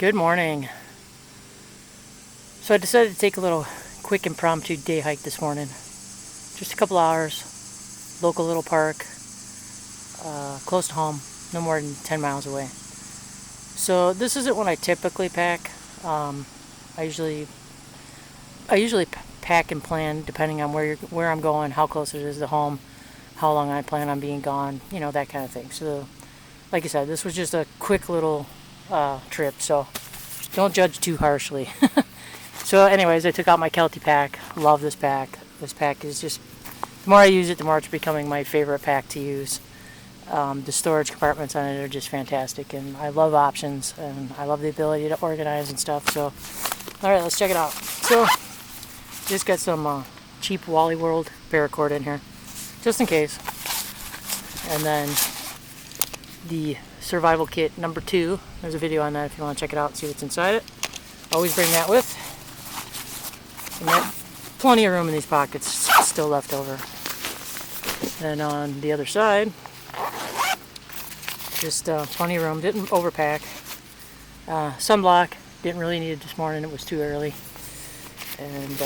Good morning. So I decided to take a little quick impromptu day hike this morning. Just a couple hours, local little park, close to home, no more than 10 miles away. So this isn't what I typically pack. I usually pack and plan depending on where I'm going, how close it is to home, how long I plan on being gone, that kind of thing. So like I said, this was just a quick little trip, so don't judge too harshly. So anyways, I took out my Kelty Pack. Love this pack. This pack is just, the more I use it, the more it's becoming my favorite pack to use. The storage compartments on it are just fantastic, and I love options, and I love the ability to organize and stuff. So alright, let's check it out. So just got some cheap Wally World paracord in here, just in case. And then the survival kit number 2. There's a video on that if you want to check it out and see what's inside it. Always bring that with. And got plenty of room in these pockets still left over. And on the other side, just plenty of room. Didn't overpack. Sunblock. Didn't really need it this morning. It was too early. And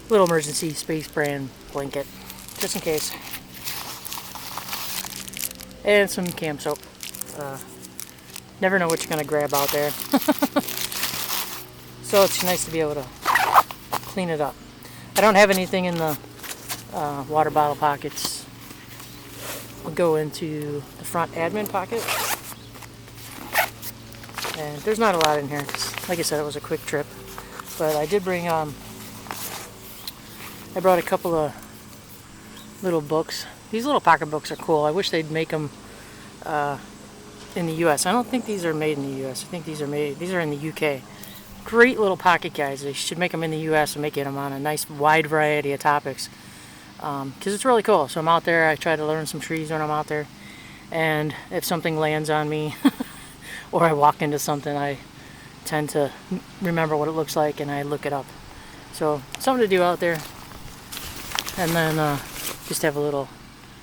little emergency space brand blanket, just in case. And some cam soap. Never know what you're going to grab out there. So it's nice to be able to clean it up. I don't have anything in the water bottle pockets. I'll go into the front admin pocket. And there's not a lot in here, 'cause like I said, it was a quick trip. But I did bring, I brought a couple of little books. These little pocket books are cool. I wish they'd make them in the U.S. I don't think these are made in the U.S. I think these are in the U.K. Great little pocket guides. They should make them in the U.S. and make them on a nice wide variety of topics. Because it's really cool. So I'm out there, I try to learn some trees when I'm out there. And if something lands on me or I walk into something, I tend to remember what it looks like and I look it up. So something to do out there. And then just have a little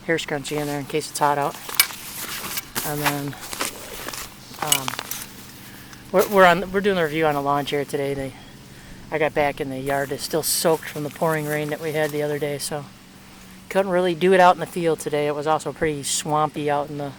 hair scrunchie in there in case it's hot out. And then we're doing a review on a lawn chair today. I got back and the yard is still soaked from the pouring rain that we had the other day, so couldn't really do it out in the field today. It was also pretty swampy out in the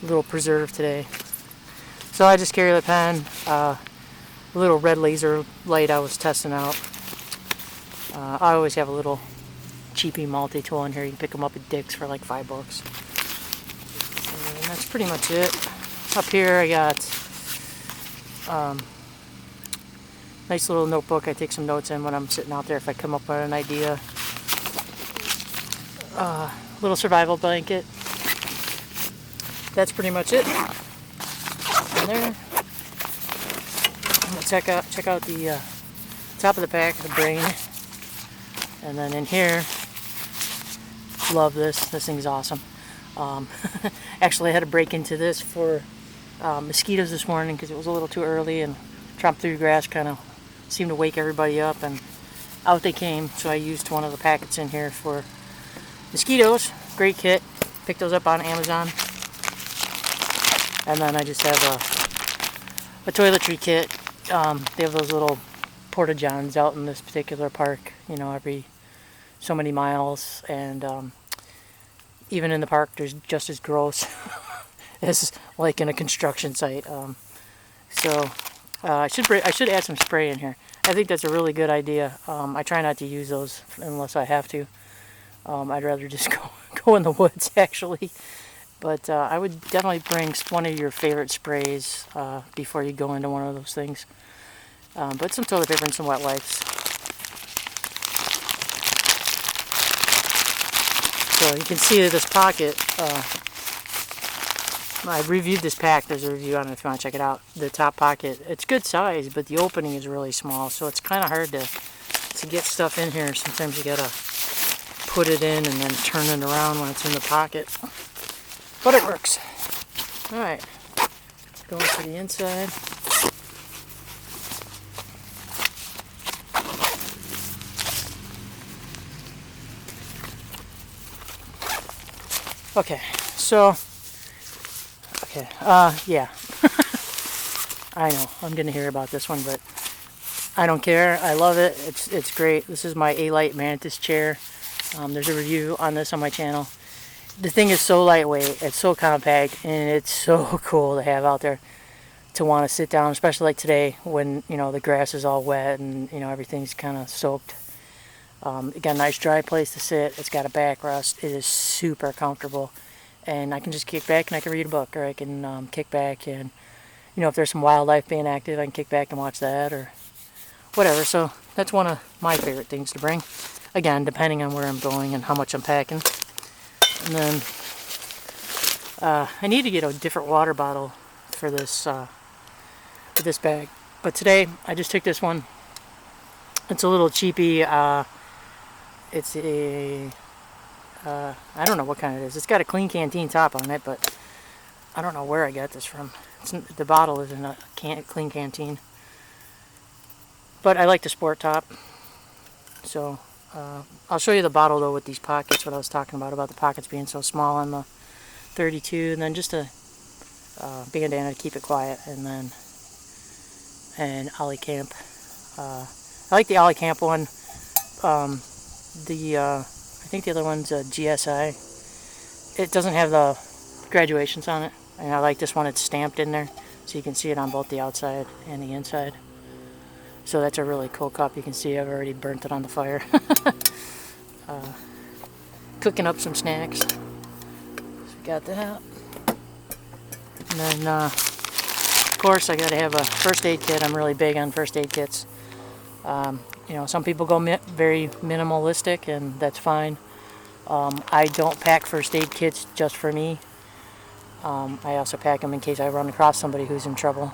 little preserve today. So I just carry the pen, a little red laser light I was testing out. I always have a little cheapy multi-tool in here. You can pick them up at Dick's for like $5. And that's pretty much it. Up here I got nice little notebook. I take some notes in when I'm sitting out there if I come up with an idea. Little survival blanket. That's pretty much it. In there. I'm gonna check out the top of the pack, the brain. And then in here, love this. This thing's awesome. Actually, I had to break into this for mosquitoes this morning because it was a little too early, and tromped through the grass kind of seemed to wake everybody up, and out they came. So I used one of the packets in here for mosquitoes. Great kit. Picked those up on Amazon. And then I just have a toiletry kit. They have those little porta-johns out in this particular park, every so many miles, and even in the park there's just as gross as like in a construction site. So I should add some spray in here. I think that's a really good idea. I try not to use those unless I have to. I'd rather just go in the woods actually. But I would definitely bring one of your favorite sprays before you go into one of those things. But some toilet paper and some wet wipes. So you can see that this pocket, I reviewed this pack. There's a review on it if you want to check it out. The top pocket, it's good size, but the opening is really small, so it's kind of hard to get stuff in here. Sometimes you gotta put it in and then turn it around when it's in the pocket. But it works. Alright, going to the inside. Okay, so, yeah. I know I'm gonna hear about this one, but I don't care. I love it. It's great. This is my A-Light Mantis chair. There's a review on this on my channel. The thing is so lightweight, it's so compact, and it's so cool to have out there to want to sit down, especially like today when, you know, the grass is all wet and, you know, everything's kind of soaked. It got a nice dry place to sit. It's got a backrest. It is super comfortable, and I can just kick back and I can read a book, or I can kick back and, you know, if there's some wildlife being active, I can kick back and watch that or whatever. So that's one of my favorite things to bring. Again, depending on where I'm going and how much I'm packing. And then I need to get a different water bottle for this bag. But today I just took this one. It's a little cheapy. It's a I don't know what kind it is. It's got a clean canteen top on it, but I don't know where I got this from. The bottle is in a clean canteen. But I like the sport top. So I'll show you the bottle though with these pockets, what I was talking about the pockets being so small on the 32, and then just a bandana to keep it quiet, and then an Ollie Camp. I like the Ollie Camp one. I think the other one's a GSI. It doesn't have the graduations on it, and I like this one. It's stamped in there, so you can see it on both the outside and the inside. So that's a really cool cup. You can see I've already burnt it on the fire. Cooking up some snacks. So we got that. And then, of course, I got to have a first aid kit. I'm really big on first aid kits. You know, some people go very minimalistic, and that's fine. I don't pack first aid kits just for me. I also pack them in case I run across somebody who's in trouble.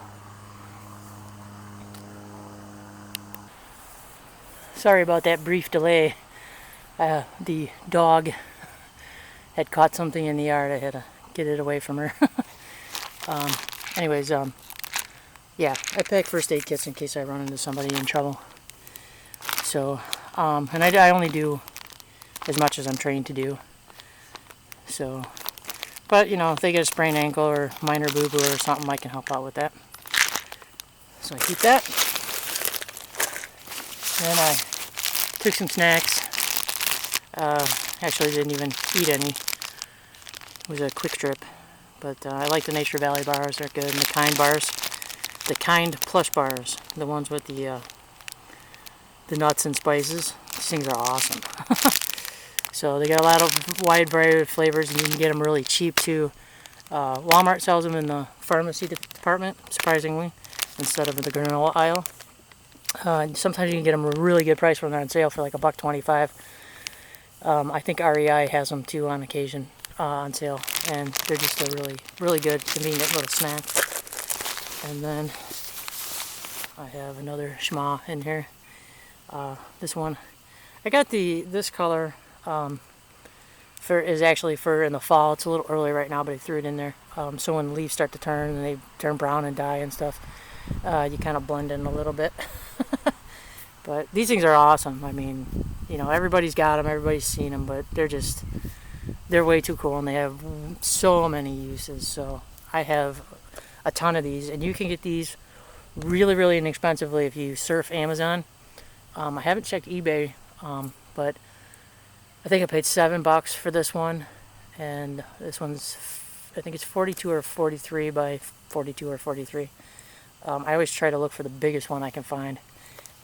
Sorry about that brief delay. The dog had caught something in the yard. I had to get it away from her. Anyways, yeah, I pack first aid kits in case I run into somebody in trouble. So, and I only do as much as I'm trained to do. So, but you know, if they get a sprained ankle or minor boo-boo or something, I can help out with that. So I keep that. And I took some snacks. Actually didn't even eat any. It was a quick trip. But I like the Nature Valley bars. They're good. And the Kind bars. The Kind Plush bars. The ones with the nuts and spices. These things are awesome. So they got a lot of wide variety of flavors, and you can get them really cheap too. Walmart sells them in the pharmacy department, surprisingly, instead of the granola aisle. Sometimes you can get them a really good price when they're on sale for like $1.25. I think REI has them too on occasion on sale, and they're just a really, really good, convenient little snack. And then I have another schma in here. This one, I got this color is actually for in the fall. It's a little early right now, but I threw it in there. So when leaves start to turn and they turn brown and die and stuff, you kind of blend in a little bit. But these things are awesome. I mean, you know, everybody's got them, everybody's seen them, but they're way too cool, and they have so many uses. So I have a ton of these, and you can get these really, really inexpensively if you surf Amazon. I haven't checked eBay, but I think I paid $7 for this one, and this one's, I think it's 42 or 43 by 42 or 43. I always try to look for the biggest one I can find,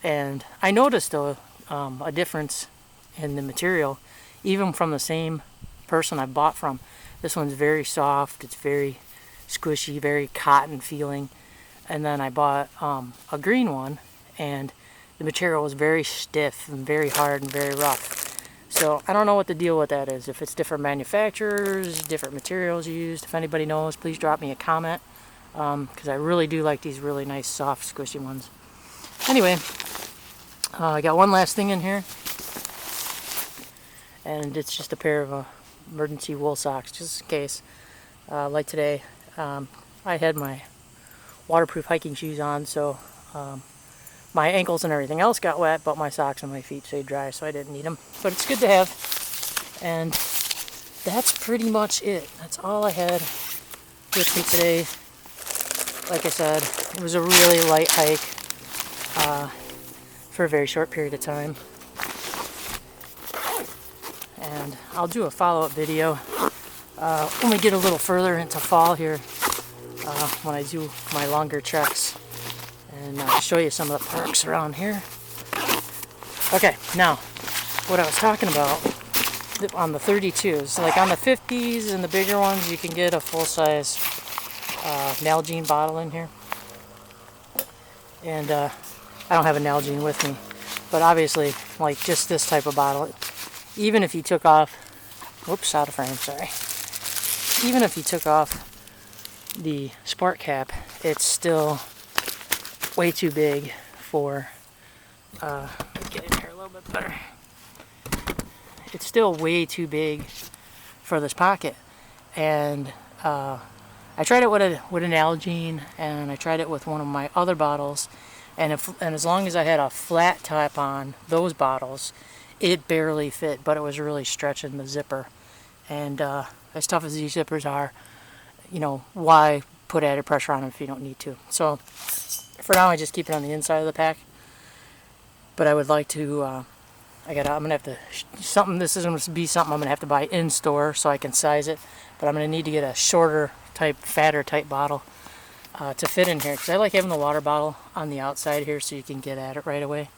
and I noticed a difference in the material, even from the same person I bought from. This one's very soft, it's very squishy, very cotton feeling, and then I bought a green one, and the material was very stiff and very hard and very rough. So I don't know what the deal with that is. If it's different manufacturers, different materials used. If anybody knows, please drop me a comment, because I really do like these really nice, soft, squishy ones. Anyway, I got one last thing in here, and it's just a pair of emergency wool socks, just in case. Like today, I had my waterproof hiking shoes on, so my ankles and everything else got wet, but my socks and my feet stayed dry, so I didn't need them. But it's good to have. And that's pretty much it. That's all I had with me today. like I said, it was a really light hike for a very short period of time. And I'll do a follow-up video when we get a little further into fall here, when I do my longer treks, and show you some of the parks around here. Okay, now, what I was talking about on the 32s, like on the 50s and the bigger ones, you can get a full-size Nalgene bottle in here. And I don't have a Nalgene with me, but obviously, like just this type of bottle, even if you took off, whoops, out of frame, sorry. Even if you took off the sport cap, it's still way too big for, get in here a little bit better. It's still way too big for this pocket. And I tried it with an Nalgene, and I tried it with one of my other bottles, and as long as I had a flat top on those bottles, it barely fit, but it was really stretching the zipper. And as tough as these zippers are, you know, why put added pressure on them if you don't need to? So for now, I just keep it on the inside of the pack. But I would like to, I'm gonna have to, this is gonna be something I'm gonna have to buy in store so I can size it. But I'm gonna need to get a shorter type, fatter type bottle to fit in here, because I like having the water bottle on the outside here so you can get at it right away.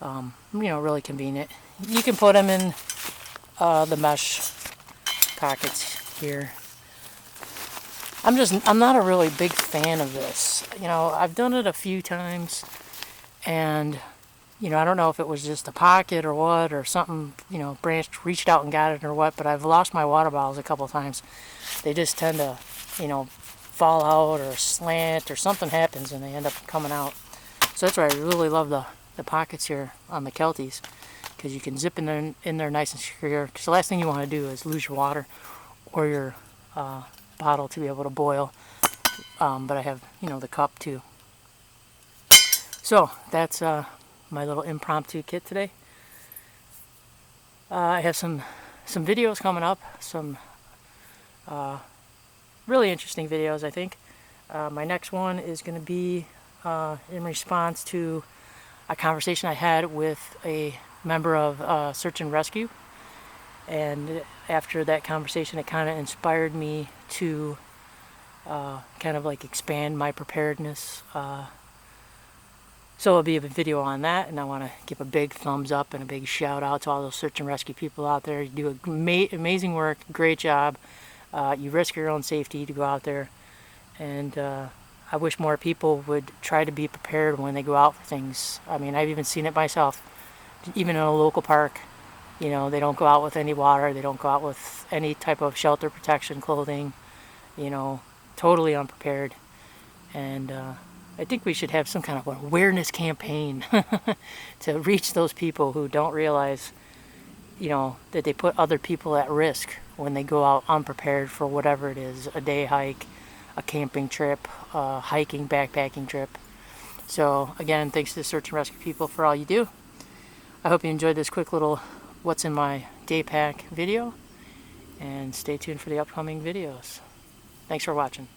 You know, really convenient. You can put them in the mesh pockets here. I'm not a really big fan of this. You know, I've done it a few times, and you know, I don't know if it was just a pocket or what, or something, you know, reached out and got it or what, but I've lost my water bottles a couple of times. They just tend to, you know, fall out or slant or something happens and they end up coming out. So that's why I really love the pockets here on the Kelties, because you can zip in there nice and secure. Because the last thing you want to do is lose your water or your bottle to be able to boil. But I have, you know, the cup too. So that's my little impromptu kit today. I have some videos coming up, some really interesting videos, I think. My next one is going to be in response to a conversation I had with a member of Search and Rescue, and after that conversation it kind of inspired me to kind of like expand my preparedness. So it'll be a video on that, and I want to give a big thumbs up and a big shout out to all those search and rescue people out there. You do amazing work, great job. You risk your own safety to go out there, and I wish more people would try to be prepared when they go out for things. I mean, I've even seen it myself, even in a local park. You know, they don't go out with any water, they don't go out with any type of shelter protection clothing, you know, totally unprepared. And I think we should have some kind of awareness campaign to reach those people who don't realize, you know, that they put other people at risk when they go out unprepared for whatever it is, a day hike, a camping trip, a hiking, backpacking trip. So again, thanks to the search and rescue people for all you do. I hope you enjoyed this quick little what's in my day pack video, and stay tuned for the upcoming videos. Thanks for watching.